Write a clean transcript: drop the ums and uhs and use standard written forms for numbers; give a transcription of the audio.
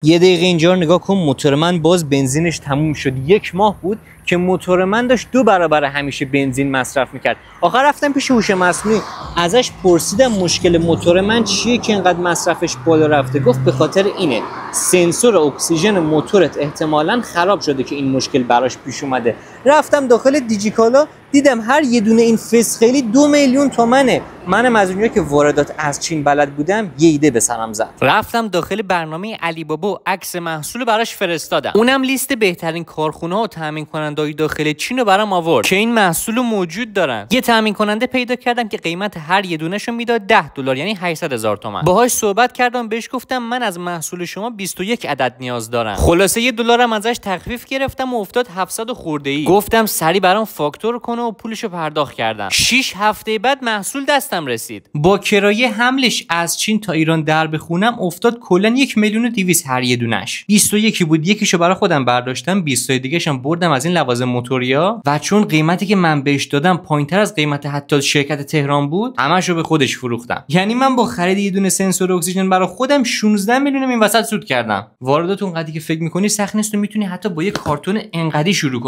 یه دقیقه اینجا رو نگاه کن، موتور من باز بنزینش تموم شد. 1 ماه بود که موتور من داشت 2 برابر همیشه بنزین مصرف میکرد. آخر رفتم پیش هوش مصنوعی، ازش پرسیدم مشکل موتور من چیه که اینقدر مصرفش بالا رفته. گفت به خاطر اینه، سنسور اکسیژن موتورت احتمالاً خراب شده که این مشکل براش پیش اومده. رفتم داخل دیجیکالا، دیدم هر یه دونه این فسخلی 2 میلیون تومنه. منم از اونجایی که واردات از چین بلد بودم یه ایده به سرم زد. رفتم داخل برنامه علی بابا، عکس محصول براش فرستادم. اونم لیست بهترین کارخونه‌ها و تامین کننده‌های داخل چین رو برام آورد که این محصول رو موجود دارن. یه تامین کننده پیدا کردم که قیمت هر یه دونه‌شو میداد $10، یعنی 800,000 تومان. باهاش صحبت کردم، بهش گفتم من از محصول شما 21 عدد نیاز دارم. خلاصه $1 هم ازش تخفیف گرفتم و افتاد 700 خورده‌ای. گفتم سری برام فاکتور کنه و پولشو پرداخت کردم. 6 هفته بعد محصول دستم رسید. با کرایه حملش از چین تا ایران در بخونم افتاد کلا 1,200,000 هر یه دونش. 21 بود، یکیشو برای خودم برداشتم، 20 دیگه‌ش هم بردم از این لوازم موتوریا و چون قیمتی که من بهش دادم پایینتر از قیمت حتی شرکت تهران بود، همشو به خودش فروختم. یعنی من با خرید یه دونه سنسور اکسیژن برای خودم 16 میلیون این وسط سود کردم. واردات اونقدری که فکر می‌کنی سخت نیست و میتونی حتی با یه کارتون انقدی شروع کنی.